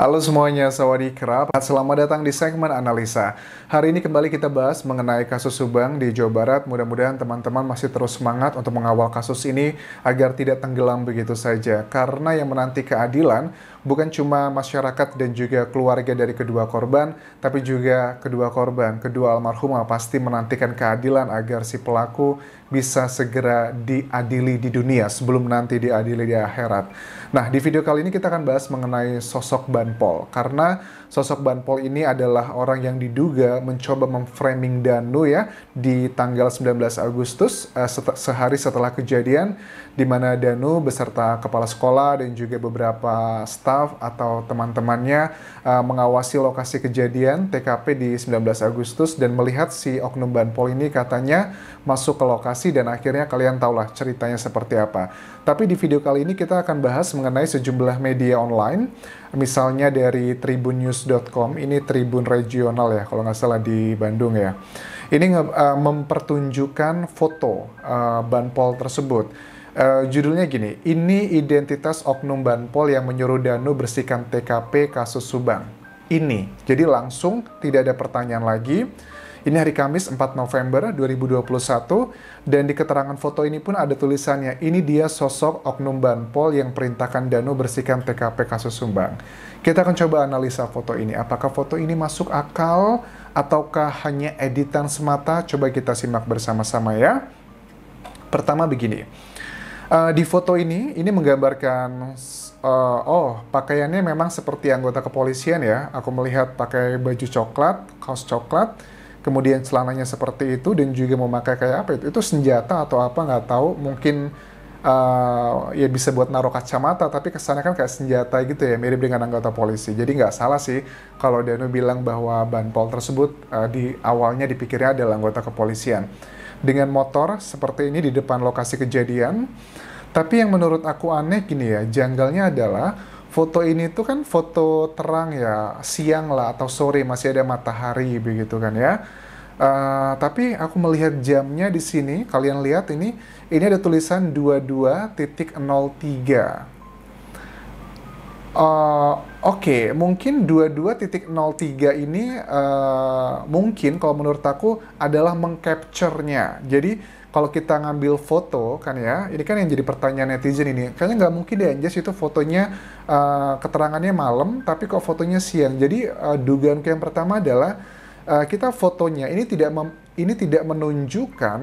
Halo semuanya, sawadee-krap. Selamat datang di segmen analisa. Hari ini kembali kita bahas mengenai kasus Subang di Jawa Barat. Mudah-mudahan teman-teman masih terus semangat untuk mengawal kasus ini agar tidak tenggelam begitu saja. Karena yang menanti keadilan bukan cuma masyarakat dan juga keluarga dari kedua korban, tapi juga kedua korban, kedua almarhumah pasti menantikan keadilan agar si pelaku bisa segera diadili di dunia sebelum nanti diadili di akhirat. Nah, di video kali ini kita akan bahas mengenai sosok Banpol. Karena sosok Banpol ini adalah orang yang diduga mencoba memframing Danu ya di tanggal 19 Agustus, sehari setelah kejadian di mana Danu beserta kepala sekolah dan juga beberapa staf atau teman-temannya mengawasi lokasi kejadian TKP di 19 Agustus dan melihat si oknum Banpol ini katanya masuk ke lokasi dan akhirnya kalian tahulah ceritanya seperti apa. Tapi di video kali ini kita akan bahas mengenai sejumlah media online, misalnya dari tribunnews.com, ini Tribun Regional ya, kalau nggak salah di Bandung ya. Ini mempertunjukkan foto Banpol tersebut. Judulnya gini, ini identitas oknum Banpol yang menyuruh Danu bersihkan TKP kasus Subang. Ini, jadi langsung tidak ada pertanyaan lagi. Ini hari Kamis 4 November 2021 dan di keterangan foto ini pun ada tulisannya, ini dia sosok oknum Banpol yang perintahkan Danu bersihkan TKP kasus Subang. Kita akan coba analisa foto ini. Apakah foto ini masuk akal ataukah hanya editan semata? Coba kita simak bersama-sama ya. Pertama begini. Di foto ini menggambarkan pakaiannya memang seperti anggota kepolisian ya. Aku melihat pakai baju coklat, kaos coklat, kemudian celananya seperti itu dan juga memakai kayak apa itu? Itu senjata atau apa nggak tahu. Mungkin ya bisa buat naruh kacamata, tapi kesannya kan kayak senjata gitu ya, mirip dengan anggota polisi. Jadi nggak salah sih kalau Danu bilang bahwa Banpol tersebut di awalnya dipikirnya adalah anggota kepolisian. Dengan motor seperti ini di depan lokasi kejadian. Tapi yang menurut aku aneh gini ya, janggalnya adalah foto ini tuh kan foto terang ya, siang lah atau sore, masih ada matahari begitu kan ya. Tapi aku melihat jamnya di sini, kalian lihat ini ada tulisan 22.03. Oke, mungkin 22.03 ini mungkin kalau menurut aku adalah mengcapture-nya. Jadi kalau kita ngambil foto kan ya, ini kan yang jadi pertanyaan netizen ini. Kayaknya nggak mungkin deh Anjas itu fotonya keterangannya malam, tapi kok fotonya siang. Jadi dugaanku yang pertama adalah kita fotonya ini tidak menunjukkan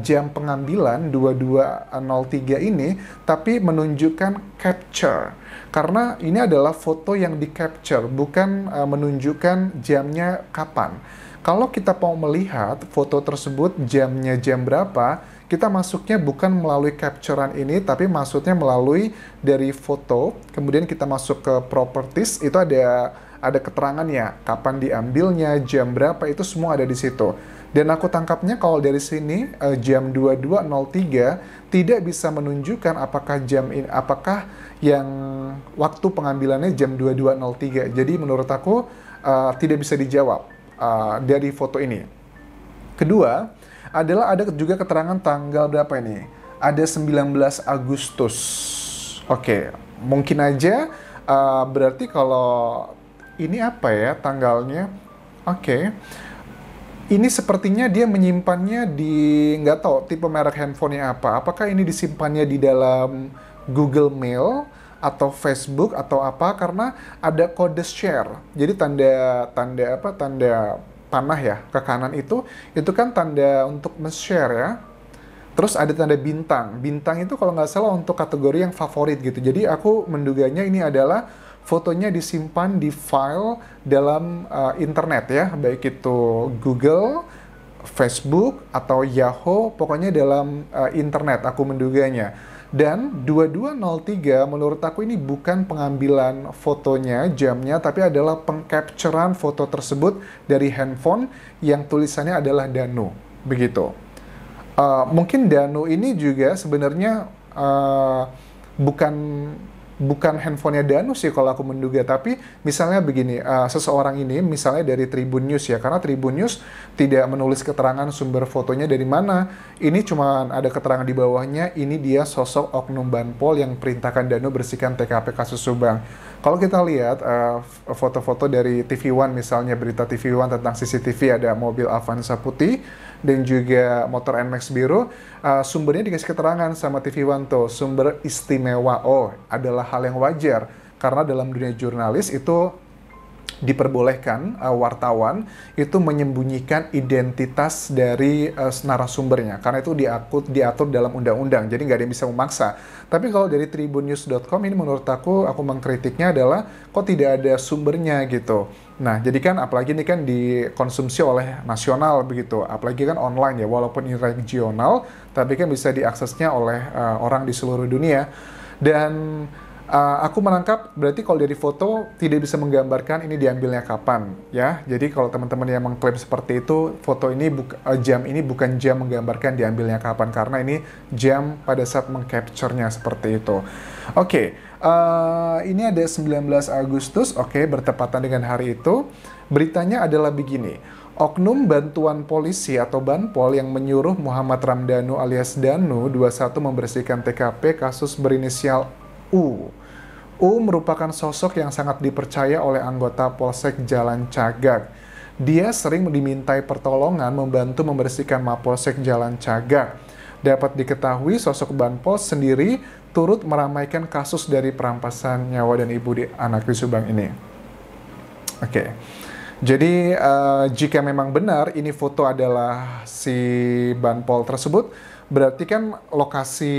jam pengambilan 22.03 ini, tapi menunjukkan capture. Karena ini adalah foto yang di-capture, bukan menunjukkan jamnya kapan. Kalau kita mau melihat foto tersebut jamnya jam berapa, kita masuknya bukan melalui capturean ini, tapi maksudnya melalui dari foto, kemudian kita masuk ke properties, itu ada keterangannya, kapan diambilnya, jam berapa, itu semua ada di situ. Dan aku tangkapnya kalau dari sini jam 22.03 tidak bisa menunjukkan apakah apakah yang waktu pengambilannya jam 22.03. Jadi menurut aku tidak bisa dijawab dari foto ini. Kedua adalah ada juga keterangan tanggal berapa ini? Ada 19 Agustus. Oke, mungkin aja berarti kalau ini apa ya tanggalnya? Oke. Ini sepertinya dia menyimpannya di, nggak tahu tipe merek handphonenya apa. Apakah ini disimpannya di dalam Google Mail atau Facebook atau apa? Karena ada kode share. Jadi tanda panah ya ke kanan itu kan tanda untuk men-share ya. Terus ada tanda bintang. Bintang itu kalau nggak salah untuk kategori yang favorit gitu. Jadi aku menduganya ini adalah fotonya disimpan di file dalam internet ya, baik itu Google, Facebook, atau Yahoo, pokoknya dalam internet aku menduganya. Dan 22.03 menurut aku ini bukan pengambilan fotonya, jamnya, tapi adalah pengcapturean foto tersebut dari handphone yang tulisannya adalah Danu, begitu. Mungkin Danu ini juga sebenarnya bukan handphonenya Danu sih kalau aku menduga, tapi misalnya begini, seseorang ini misalnya dari Tribun News ya, karena Tribun News tidak menulis keterangan sumber fotonya dari mana, ini cuma ada keterangan di bawahnya, ini dia sosok oknum Banpol yang perintahkan Danu bersihkan TKP kasus Subang. Kalau kita lihat foto-foto dari TV One, misalnya berita TV One tentang CCTV, ada mobil Avanza putih dan juga motor NMAX biru, sumbernya dikasih keterangan sama TV One tuh, sumber istimewa. Oh, adalah hal yang wajar karena dalam dunia jurnalis itu diperbolehkan wartawan itu menyembunyikan identitas dari narasumbernya karena itu diatur dalam undang-undang, jadi nggak ada yang bisa memaksa. Tapi kalau dari tribunnews.com ini menurut aku mengkritiknya adalah kok tidak ada sumbernya gitu. Nah, jadi kan apalagi ini kan dikonsumsi oleh nasional begitu, apalagi kan online ya, walaupun ini regional tapi kan bisa diaksesnya oleh orang di seluruh dunia. Dan aku menangkap berarti kalau dari foto tidak bisa menggambarkan ini diambilnya kapan ya. Jadi kalau teman-teman yang mengklaim seperti itu, foto ini jam ini bukan jam menggambarkan diambilnya kapan karena ini jam pada saat mengcapture-nya seperti itu. Oke, ini ada 19 Agustus, oke, bertepatan dengan hari itu. Beritanya adalah begini. Oknum bantuan polisi atau Banpol yang menyuruh Muhammad Ramdhanu alias Danu 21 membersihkan TKP kasus berinisial U. U merupakan sosok yang sangat dipercaya oleh anggota Polsek Jalan Cagak. Dia sering dimintai pertolongan membantu membersihkan Mapolsek Jalan Cagak. Dapat diketahui sosok Banpol sendiri turut meramaikan kasus dari perampasan nyawa dan ibu anak di Subang ini. Oke. Jadi jika memang benar ini foto adalah si Banpol tersebut, berarti kan lokasi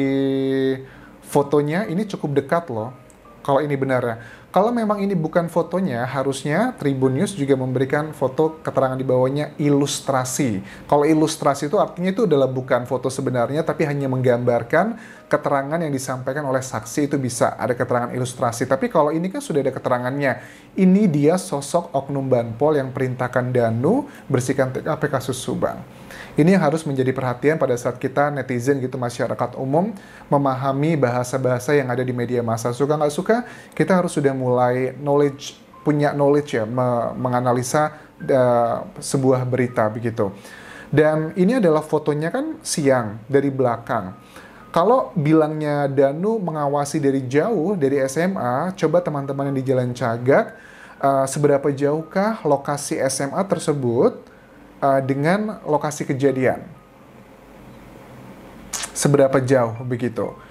fotonya ini cukup dekat loh, kalau ini benar ya. Kalau memang ini bukan fotonya, harusnya Tribun News juga memberikan foto keterangan di bawahnya ilustrasi. Kalau ilustrasi itu artinya itu adalah bukan foto sebenarnya, tapi hanya menggambarkan keterangan yang disampaikan oleh saksi, itu bisa ada keterangan ilustrasi. Tapi kalau ini kan sudah ada keterangannya. Ini dia sosok oknum Banpol yang perintahkan Danu bersihkan TKP kasus Subang. Ini yang harus menjadi perhatian pada saat kita netizen gitu, masyarakat umum, memahami bahasa-bahasa yang ada di media massa. Suka nggak suka, kita harus sudah mulai punya knowledge ya, menganalisa sebuah berita begitu. Dan ini adalah fotonya kan siang dari belakang. Kalau bilangnya Danu mengawasi dari jauh, dari SMA, coba teman-teman yang di Jalan Cagak, seberapa jauhkah lokasi SMA tersebut dengan lokasi kejadian? Seberapa jauh begitu?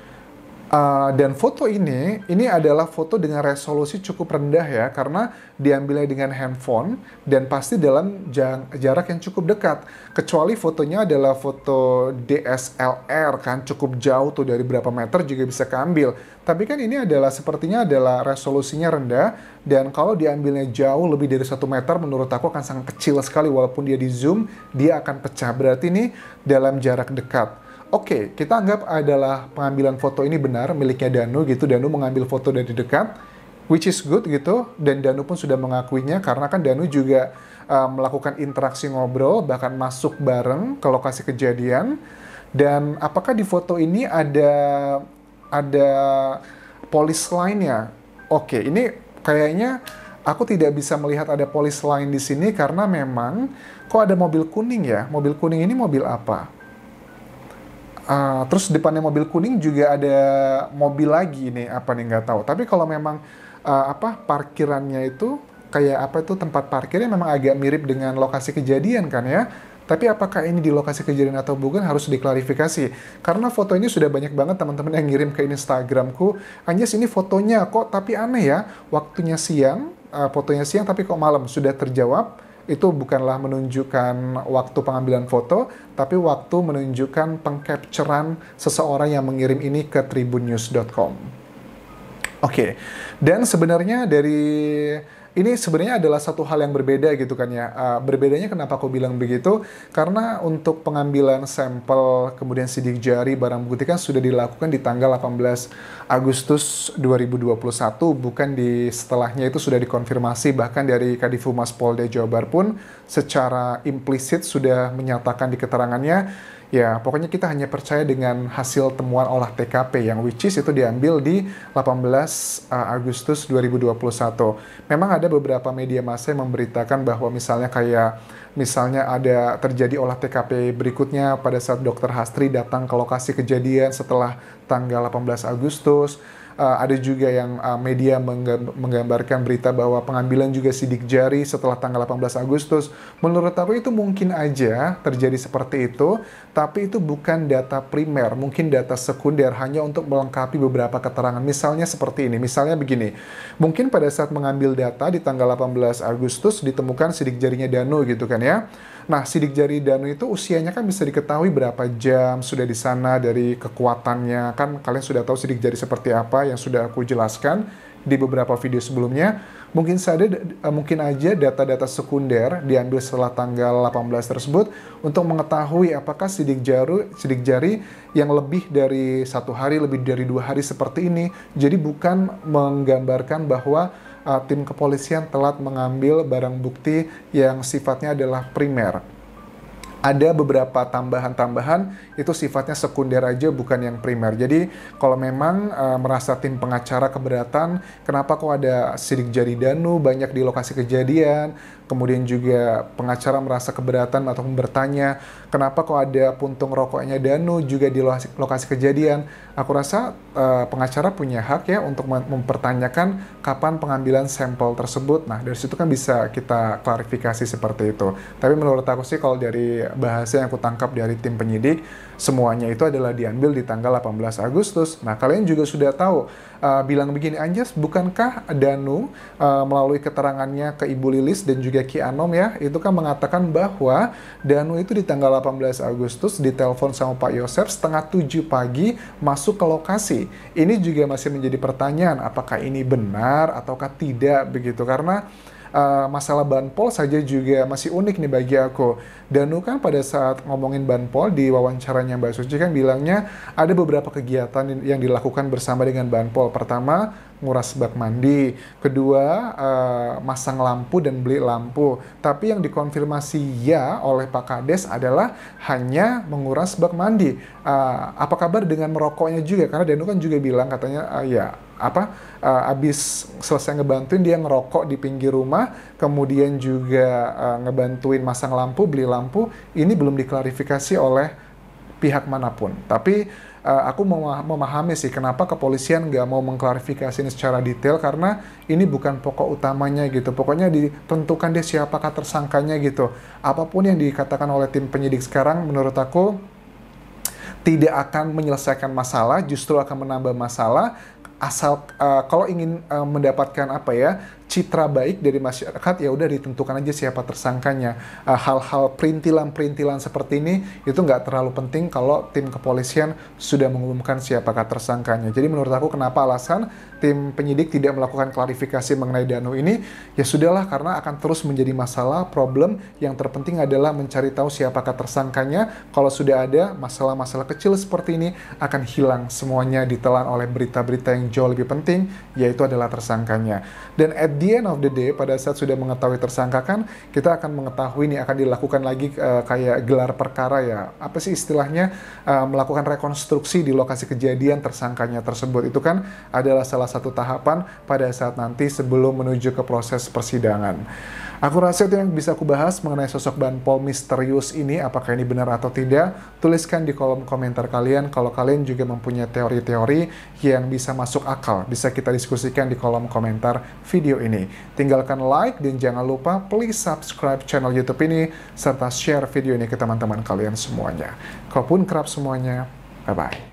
Dan foto ini adalah foto dengan resolusi cukup rendah ya, karena diambilnya dengan handphone dan pasti dalam jarak yang cukup dekat. Kecuali fotonya adalah foto DSLR kan, cukup jauh tuh, dari berapa meter juga bisa keambil. Tapi kan ini adalah sepertinya adalah resolusinya rendah, dan kalau diambilnya jauh lebih dari 1 meter menurut aku akan sangat kecil sekali, walaupun dia di zoom dia akan pecah. Berarti ini dalam jarak dekat. Oke, kita anggap adalah pengambilan foto ini benar miliknya Danu gitu. Danu mengambil foto dari dekat, which is good gitu. Dan Danu pun sudah mengakuinya karena kan Danu juga melakukan interaksi ngobrol, bahkan masuk bareng ke lokasi kejadian. Dan apakah di foto ini ada polis lainnya? Oke, ini kayaknya aku tidak bisa melihat ada polis lain di sini karena memang kok ada mobil kuning ya? Mobil kuning ini mobil apa? Terus depannya mobil kuning juga ada mobil lagi nih, apa nih nggak tahu. Tapi kalau memang parkirannya itu kayak apa, itu tempat parkirnya memang agak mirip dengan lokasi kejadian kan ya. Tapi apakah ini di lokasi kejadian atau bukan harus diklarifikasi. Karena foto ini sudah banyak banget teman-teman yang ngirim ke Instagramku. Hanya sini fotonya kok, tapi aneh ya. Waktunya siang, fotonya siang tapi kok malam. Sudah terjawab. Itu bukanlah menunjukkan waktu pengambilan foto, tapi waktu menunjukkan pengcapturean seseorang yang mengirim ini ke tribunnews.com. Oke, dan sebenarnya ini sebenarnya adalah satu hal yang berbeda gitu kan ya. Berbedanya kenapa aku bilang begitu? Karena untuk pengambilan sampel kemudian sidik jari barang bukti kan sudah dilakukan di tanggal 18 Agustus 2021, bukan di setelahnya. Itu sudah dikonfirmasi, bahkan dari Kadif Humas Polda Jawa Barat pun secara implisit sudah menyatakan di keterangannya, ya pokoknya kita hanya percaya dengan hasil temuan olah TKP yang which is itu diambil di 18 Agustus 2021. Memang ada beberapa media massa yang memberitakan bahwa misalnya ada terjadi olah TKP berikutnya pada saat Dr. Hastri datang ke lokasi kejadian setelah tanggal 18 Agustus. Ada juga yang media menggambarkan berita bahwa pengambilan juga sidik jari setelah tanggal 18 Agustus. Menurut aku itu mungkin aja terjadi seperti itu, tapi itu bukan data primer, mungkin data sekunder hanya untuk melengkapi beberapa keterangan. Misalnya seperti ini, misalnya begini, mungkin pada saat mengambil data di tanggal 18 Agustus ditemukan sidik jarinya Danu gitu kan ya. Nah, sidik jari Danu itu usianya kan bisa diketahui berapa jam sudah di sana dari kekuatannya. Kan kalian sudah tahu sidik jari seperti apa yang sudah aku jelaskan di beberapa video sebelumnya. Mungkin aja data-data sekunder diambil setelah tanggal 18 tersebut untuk mengetahui apakah sidik jari yang lebih dari 1 hari, lebih dari 2 hari seperti ini. Jadi bukan menggambarkan bahwa tim kepolisian telat mengambil barang bukti yang sifatnya adalah primer. Ada beberapa tambahan-tambahan itu sifatnya sekunder aja, bukan yang primer. Jadi kalau memang merasa tim pengacara keberatan, kenapa kok ada sidik jari Danu banyak di lokasi kejadian, kemudian juga pengacara merasa keberatan atau bertanya, kenapa kok ada puntung rokoknya Danu juga di lokasi kejadian, aku rasa pengacara punya hak ya untuk mempertanyakan kapan pengambilan sampel tersebut. Nah, dari situ kan bisa kita klarifikasi seperti itu. Tapi menurut aku sih kalau dari bahasa yang aku tangkap dari tim penyidik, semuanya itu adalah diambil di tanggal 18 Agustus. Nah, kalian juga sudah tahu, bilang begini, Anjas, bukankah Danu melalui keterangannya ke Ibu Lilis dan juga Ki Anom ya, itu kan mengatakan bahwa Danu itu di tanggal 18 Agustus ditelepon sama Pak Yosef setengah 7 pagi masuk ke lokasi. Ini juga masih menjadi pertanyaan, apakah ini benar ataukah tidak begitu, karena masalah Banpol saja juga masih unik nih bagi aku. Danu kan pada saat ngomongin Banpol di wawancaranya Mbak Suci kan bilangnya ada beberapa kegiatan yang dilakukan bersama dengan Banpol. Pertama, nguras bak mandi. Kedua, masang lampu dan beli lampu. Tapi yang dikonfirmasi ya oleh Pak Kades adalah hanya menguras bak mandi. Apa kabar dengan merokoknya juga? Karena Danu kan juga bilang katanya abis selesai ngebantuin dia ngerokok di pinggir rumah, kemudian juga ngebantuin masang lampu, beli lampu. Ini belum diklarifikasi oleh pihak manapun. Tapi aku memahami sih kenapa kepolisian nggak mau mengklarifikasi ini secara detail, karena ini bukan pokok utamanya gitu. Pokoknya ditentukan deh siapakah tersangkanya gitu. Apapun yang dikatakan oleh tim penyidik sekarang menurut aku tidak akan menyelesaikan masalah, justru akan menambah masalah. Asal kalau ingin mendapatkan citra baik dari masyarakat, ya udah ditentukan aja siapa tersangkanya. Hal-hal perintilan seperti ini itu nggak terlalu penting kalau tim kepolisian sudah mengumumkan siapakah tersangkanya. Jadi menurut aku kenapa alasan tim penyidik tidak melakukan klarifikasi mengenai Danu ini, ya sudahlah, karena akan terus menjadi masalah, problem. Yang terpenting adalah mencari tahu siapakah tersangkanya. Kalau sudah ada masalah-masalah kecil seperti ini akan hilang semuanya, ditelan oleh berita-berita yang jauh lebih penting, yaitu adalah tersangkanya. Dan at the end of the day, pada saat sudah mengetahui tersangka kan, kita akan mengetahui ini akan dilakukan lagi kayak gelar perkara ya. Apa sih istilahnya? Melakukan rekonstruksi di lokasi kejadian tersangkanya tersebut. Itu kan adalah salah satu tahapan pada saat nanti sebelum menuju ke proses persidangan. Aku rasa itu yang bisa aku bahas mengenai sosok Banpol misterius ini. Apakah ini benar atau tidak? Tuliskan di kolom komentar kalian. Kalau kalian juga mempunyai teori-teori yang bisa masuk akal, bisa kita diskusikan di kolom komentar video ini. Tinggalkan like dan jangan lupa please subscribe channel YouTube ini serta share video ini ke teman-teman kalian semuanya. Kalaupun kerap semuanya, bye-bye.